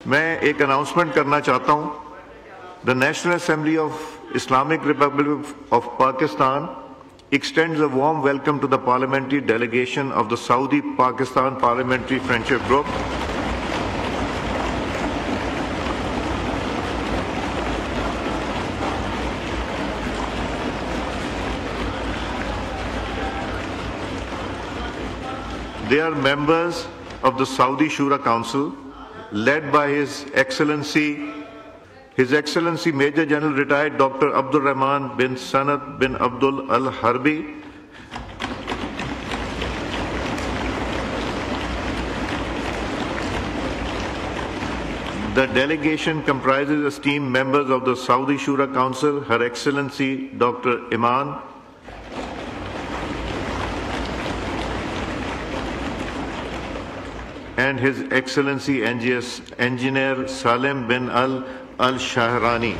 میں ایک اناؤنسمنٹ کرنا چاہتا ہوں. The National Assembly of Islamic Republic of Pakistan extends a warm welcome to the parliamentary delegation of the Saudi-Pakistan Parliamentary Friendship Group. They are members of the Saudi Shura Council, led by His Excellency Major General Retired Dr. Abdul Rahman bin Sanad bin Abdul Al Harbi, the delegation comprises esteemed members of the Saudi Shura Council, Her Excellency Dr. Iman, and His Excellency Engineer Salim bin Al-Shahrani.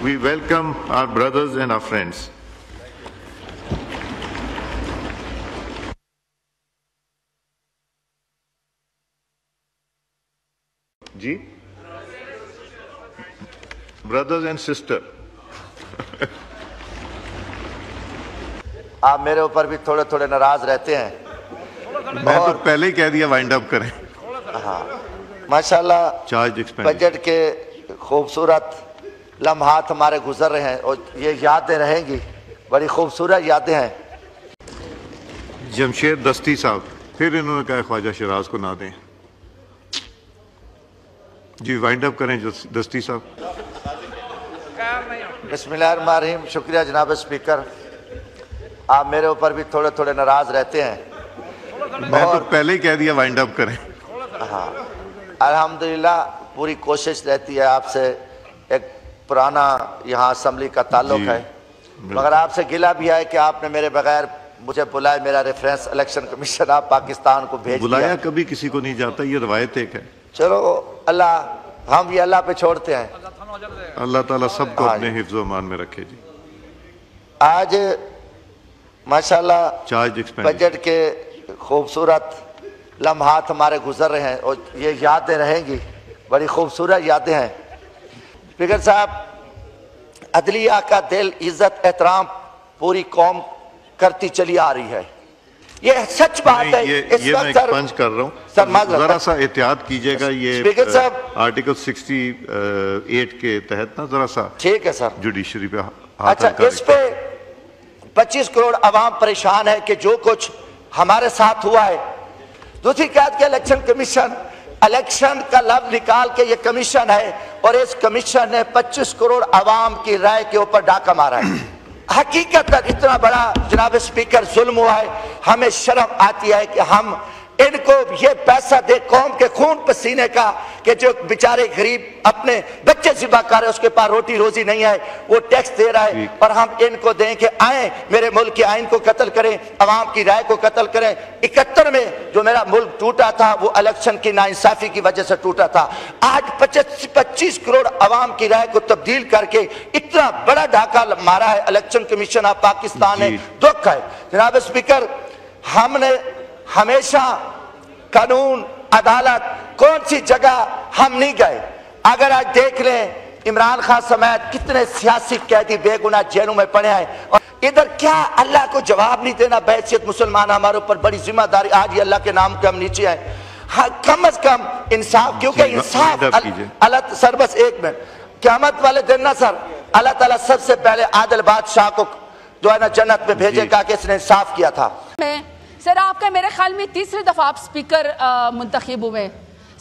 We welcome our brothers and our friends. Ji? Brothers and sisters. آپ میرے اوپر بھی تھوڑے تھوڑے ناراض رہتے ہیں. میں تو پہلے ہی کہہ دیا وائنڈ اپ کریں. ہاں ماشاءاللہ بجٹ کے خوبصورت لمحات ہمارے گزر رہے ہیں اور یہ یادیں رہیں گی, بڑی خوبصورت یادیں ہیں. جمشید دستی صاحب, پھر انہوں نے کہا خواجہ شیراز کو نہ دیں. جی وائنڈ اپ کریں دستی صاحب. بسم اللہ الرحمن الرحیم. شکریہ جناب اسپیکر. آپ میرے اوپر بھی تھوڑے تھوڑے ناراض رہتے ہیں. میں تو پہلے ہی کہہ دیا وائنڈ اپ کریں. ہاں الحمدللہ پوری کوشش رہتی ہے. آپ سے ایک پرانا یہاں اسمبلی کا تعلق ہے, مگر آپ سے گلہ بھی ہے کہ آپ نے میرے بغیر مجھے بلائے, میرا ریفرنس الیکشن کمیشن آپ پاکستان کو بھیج دیا. بلایا کبھی کسی کو نہیں جاتا, یہ روایت ایک ہے. چلو اللہ, ہم یہ اللہ پہ چھوڑتے ہیں. اللہ تعالیٰ سب کو اپنے حفظ و امان میں رکھے. جی آج ماشاءاللہ بجٹ کے خوبصورت لمحات ہمارے گزر رہے ہیں اور یہ یادیں رہیں گی, بڑی خوبصورت یادیں ہیں. اسپیکر صاحب, عدلیہ کا دل, عزت, احترام پوری قوم کرتی چلی آ رہی ہے. یہ سچ بات ہے. یہ میں ایک پنچ کر رہا ہوں, ذرا سا احتیاط کیجئے گا. یہ آرٹیکل 68 کے تحت نا ذرا سا ٹھیک ہے سر, جوڈیشری پہ ہاتھ اچھا. اس پہ 25 کروڑ عوام پریشان ہے کہ جو کچھ ہمارے ساتھ ہوا ہے. دوسری قید کے الیکشن کمیشن, الیکشن کا لفظ نکال کے یہ کمیشن ہے اور اس کمیشن نے 25 کروڑ عوام کی رائے کے اوپر ڈاکہ مارا ہے. حقیقت اتنا بڑا جناب اسپیکر ظلم ہوا ہے. ہمیں شرم آتی ہے کہ ہم ان کو یہ پیسہ دے, قوم کے خون پسینے کا, کہ جو بیچارے غریب اپنے بچے ذبح کر رہے, اس کے پاس روٹی روزی نہیں ہے, وہ ٹیکس دے رہا ہے, اور ہم ان کو دیں کہ آئیں میرے ملک کے آئین کو قتل کریں, عوام کی رائے کو قتل کریں. 71 میں جو میرا ملک ٹوٹا تھا وہ الیکشن کی ناانصافی کی وجہ سے ٹوٹا تھا. آج 25 کروڑ عوام کی رائے کو تبدیل کر کے اتنا بڑا ڈاکہ مارا ہے الیکشن کمیشن آف پاکستان نے. دکھ ہے جناب اسپیکر. ہم نے ہمیشہ قانون, عدالت, کون سی جگہ ہم نہیں گئے. اگر آج دیکھ لیں عمران خان سمیت کتنے سیاسی قیدی بے گناہ جیلوں میں پڑے ہیں, اور ادھر کیا اللہ کو جواب نہیں دینا بحیثیت مسلمان. ہمارے اوپر بڑی ذمہ داری. آج یہ اللہ کے نام کے ہم نیچے ہیں. کم از کم انصاف, کیونکہ انصاف اللہ سر, بس ایک منٹ, قیامت والے دن نا سر, اللہ تعالیٰ سب سے پہلے عادل بادشاہ کو جو ہے نا جنت میں بھیجے گا کہ اس نے انصاف کیا تھا. سر آپ کا میرے خیال میں تیسری دفعہ آپ سپیکر منتخب ہوئے.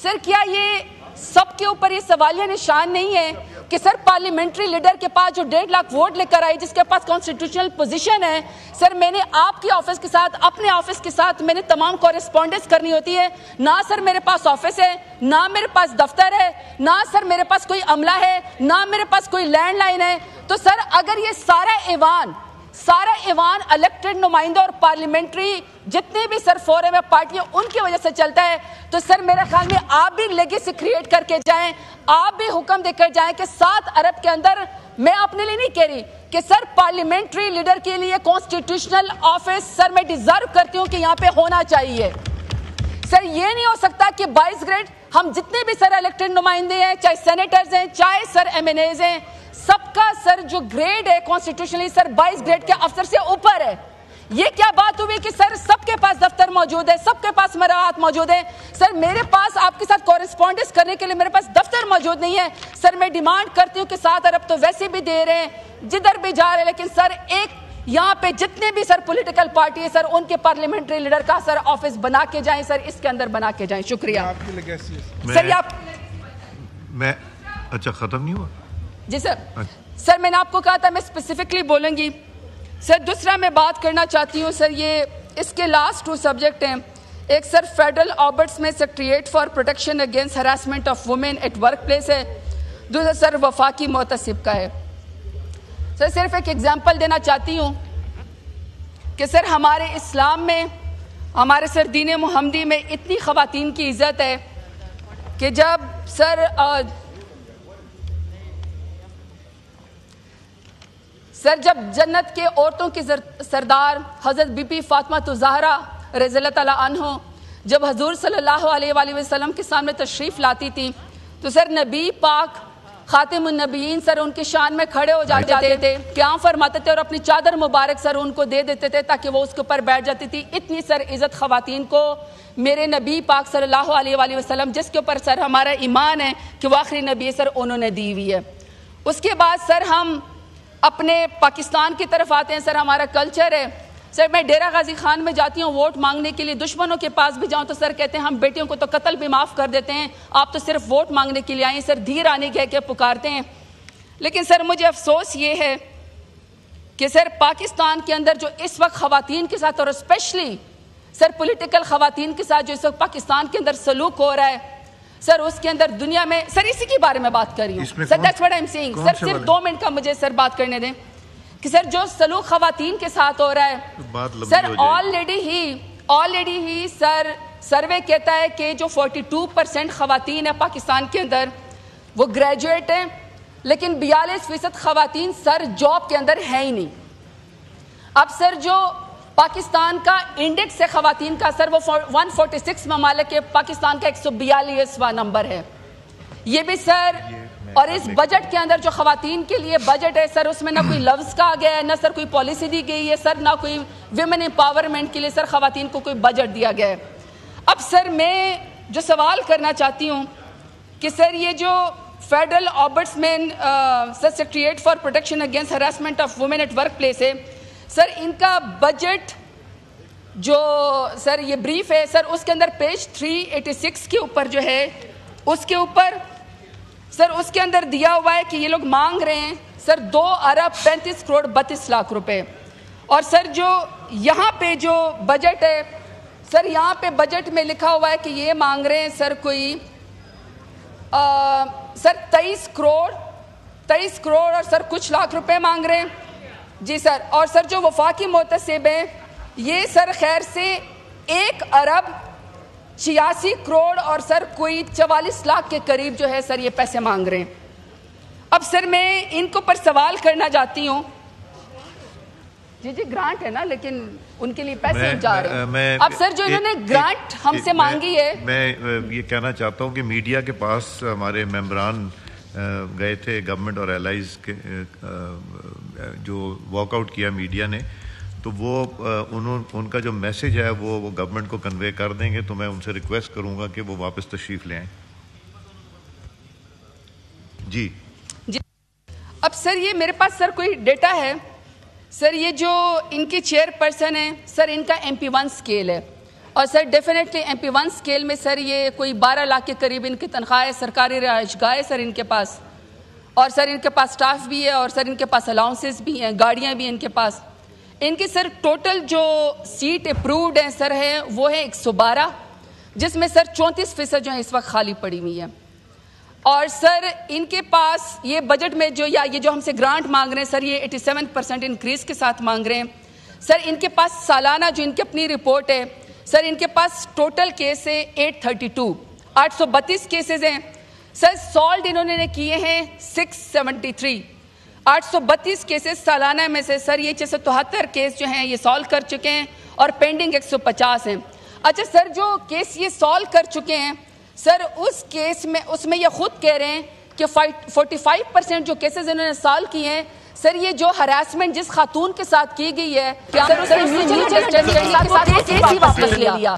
سر کیا یہ سب کے اوپر یہ سوالیہ نشان نہیں ہے کہ سر پارلیمنٹری لیڈر کے پاس جو 1.5 لاکھ ووٹ لے کر آئی, جس کے پاس کانسٹیٹیوشنل پوزیشن ہے, سر میں نے آپ کی آفس کے ساتھ, اپنے آفس کے ساتھ میں نے تمام کورسپونڈنس کرنی ہوتی ہے. نہ سر میرے پاس آفس ہے, نہ میرے پاس دفتر ہے, نہ سر میرے پاس کوئی عملہ ہے, نہ میرے پاس کوئی لینڈ لائن ہے. تو سر اگر یہ سارا ایوان الیکٹڈ نمائندہ اور پارلیمنٹری جتنے بھی سر فورم ہے پارٹیاں ان کی وجہ سے چلتا ہے, تو سر میرے خیال میں آپ بھی لیگیسی کریٹ کر کے جائیں, آپ بھی حکم دے کر جائیں کہ 7 ارب کے اندر, میں اپنے لیے نہیں کہہ رہی کہ سر پارلیمنٹری لیڈر کے لیے کانسٹیٹیوشنل آفس سر میں ڈیزرو کرتی ہوں کہ یہاں پہ ہونا چاہیے. سر یہ نہیں ہو سکتا کہ 22 گریڈ ہم جتنے بھی سر الیکٹڈ نمائندے ہیں, چاہے سینیٹرز ہیں, چاہے سر ایم این ایز ہیں, سب کا سر جو گریڈ ہے کانسٹیٹیوشنلی سر 22 گریڈ کے افسر سے اوپر ہے. یہ کیا بات ہوئی کہ سر سب کے پاس دفتر موجود ہے, سب کے پاس مراعات موجود ہے. سر میرے پاس آپ کے ساتھ کورسپونڈنس کرنے کے لیے میرے پاس دفتر موجود نہیں ہے. سر میں ڈیمانڈ کرتی ہوں کہ 7 ارب تو ویسے بھی دے رہے ہیں جدھر بھی جا رہے ہیں, لیکن سر ایک یہاں پہ جتنے بھی سر پولیٹیکل پارٹی ہے سر ان کے پارلیمنٹری لیڈر کا سر آفس بنا کے جائیں, سر اس کے اندر بنا کے جائیں. شکریہ سر. میں اچھا ختم نہیں ہوا جی سر. سر میں نے آپ کو کہا تھا میں اسپیسیفکلی بولوں گی. سر دوسرا میں بات کرنا چاہتی ہوں سر, یہ اس کے لاسٹ 2 سبجیکٹ ہیں. ایک سر فیڈرل آبرٹس میں secretariat for protection against harassment of women at work place ہے. دوسرا سر وفاقی محتسب کا ہے. سر صرف ایک ایگزامپل دینا چاہتی ہوں کہ سر ہمارے اسلام میں, ہمارے سر دین محمدی میں اتنی خواتین کی عزت ہے کہ جب جب جنت کے عورتوں کی سردار حضرت بی بی فاطمہ الزہرا رضی اللہ تعالیٰ عنہ جب حضور صلی اللہ علیہ وآلہ وسلم کے سامنے تشریف لاتی تھی تو سر نبی پاک خاتم النبیین سر ان کی شان میں کھڑے ہو جاتے تھے, قیام فرماتے تھے اور اپنی چادر مبارک سر ان کو دے دیتے تھے تاکہ وہ اس کے اوپر بیٹھ جاتی تھی. اتنی سر عزت خواتین کو میرے نبی پاک صلی اللہ علیہ وآلہ وسلم جس کے اوپر سر ہمارا ایمان ہے کہ وہ آخری نبی سر انہوں نے دی ہوئی ہے. اس کے بعد سر ہم اپنے پاکستان کی طرف آتے ہیں. سر ہمارا کلچر ہے سر, میں ڈیرہ غازی خان میں جاتی ہوں ووٹ مانگنے کے لیے, دشمنوں کے پاس بھی جاؤں تو سر کہتے ہیں ہم بیٹیوں کو تو قتل بھی معاف کر دیتے ہیں, آپ تو صرف ووٹ مانگنے کے لیے آئیں. سر دھیر آنے کہہ کے پکارتے ہیں. لیکن سر مجھے افسوس یہ ہے کہ سر پاکستان کے اندر جو اس وقت خواتین کے ساتھ اور اسپیشلی سر پولیٹیکل خواتین کے ساتھ جو اس وقت پاکستان کے اندر سلوک ہو رہا ہے سر, اس کے اندر دنیا میں سر اسی کے بارے میں بات کر رہی ہوں sir. That's what I am seeing. Sir صرف 2 منٹ کا مجھے سر بات کرنے دیں کہ سر جو سلوک خواتین کے ساتھ ہو رہا ہے سر آلریڈی ہی سر سروے کہتا ہے کہ جو 42% خواتین ہیں پاکستان کے اندر وہ گریجویٹ ہیں, لیکن 42% خواتین سر جاب کے اندر ہے ہی نہیں. اب سر جو پاکستان کا انڈیکس ہے خواتین کا سر وہ 146 ممالک کے, پاکستان کا 142واں نمبر ہے. یہ بھی سر اور اس بجٹ کے اندر جو خواتین کے لیے بجٹ ہے سر اس میں نہ کوئی لفظ کہا گیا ہے, نہ سر کوئی پالیسی دی گئی ہے سر, نہ کوئی ویمن امپاورمنٹ کے لیے سر خواتین کو کوئی بجٹ دیا گیا ہے. اب سر میں جو سوال کرنا چاہتی ہوں کہ سر یہ جو federal ombudsman sir secretariat for protection against harassment of women at work place ہے سر, ان کا بجٹ جو سر یہ بریف ہے سر اس کے اندر پیج 386 کے اوپر جو ہے اس کے اوپر سر اس کے اندر دیا ہوا ہے کہ یہ لوگ مانگ رہے ہیں سر 2 ارب 35 کروڑ 32 لاکھ روپے. اور سر جو یہاں پہ جو بجٹ ہے سر یہاں پہ بجٹ میں لکھا ہوا ہے کہ یہ مانگ رہے ہیں سر کوئی سر 23 کروڑ اور سر کچھ لاکھ روپے مانگ رہے ہیں. جی سر. اور سر جو وفاقی محتسب ہیں یہ سر خیر سے 1 ارب 86 کروڑ اور سر کوئی 44 لاکھ کے قریب جو ہے سر یہ پیسے مانگ رہے ہیں. اب سر میں ان کو پر سوال کرنا چاہتی ہوں, جی گرانٹ ہے نا لیکن ان کے لیے پیسے جا رہے ہیں. اب سر جو انہوں نے گرانٹ ہم سے مانگی ہے, میں یہ کہنا چاہتا ہوں کہ میڈیا کے پاس ہمارے ممبران گئے تھے گورنمنٹ اور الائز کے جو واک آؤٹ کیا میڈیا نے, تو وہ ان کا جو میسج ہے وہ گورنمنٹ کو کنوے کر دیں گے, تو میں ان سے ریکویسٹ کروں گا کہ وہ واپس تشریف لے آئیں. جی. اب سر یہ میرے پاس سر کوئی ڈیٹا ہے سر, یہ جو ان کی چیئر پرسن ہے سر ان کا MP1 اسکیل ہے, اور سر ڈیفینیٹلی MP1 اسکیل میں سر یہ کوئی 12 لاکھ کے قریب ان کی تنخواہ ہے, سرکاری رہائش گاہ ہے سر ان کے پاس, اور سر ان کے پاس سٹاف بھی ہے, اور سر ان کے پاس الاؤنسز بھی ہیں, گاڑیاں بھی ہیں ان کے پاس. ان کی سر ٹوٹل جو سیٹ اپرووڈ ہیں سر ہے وہ ہے 112, جس میں سر 34% جو ہیں اس وقت خالی پڑی ہوئی ہیں. اور سر ان کے پاس یہ بجٹ میں جو یا یہ جو ہم سے گرانٹ مانگ رہے ہیں سر یہ 87% انکریز کے ساتھ مانگ رہے ہیں. سر ان کے پاس سالانہ جو ان کی اپنی رپورٹ ہے سر ان کے پاس ٹوٹل کیس ہے 832 کیسز ہیں سر, سالڈ انہوں نے کیے ہیں 673. 832 کیسز سالانہ میں سے سر یہ 673 کیس جو ہیں یہ سالو کر چکے ہیں اور پینڈنگ 150 ہیں. اچھا سر، جو کیس یہ سالو کر چکے ہیں سر، اس کیس میں اس میں یہ خود کہہ رہے ہیں کہ 45% جو کیسز انہوں نے سالو کیے ہیں سر، یہ جو ہراسمنٹ جس خاتون کے ساتھ کی گئی ہے سر، اس نے میوچل انڈرسٹینڈنگ کے ساتھ واپس لے لیا.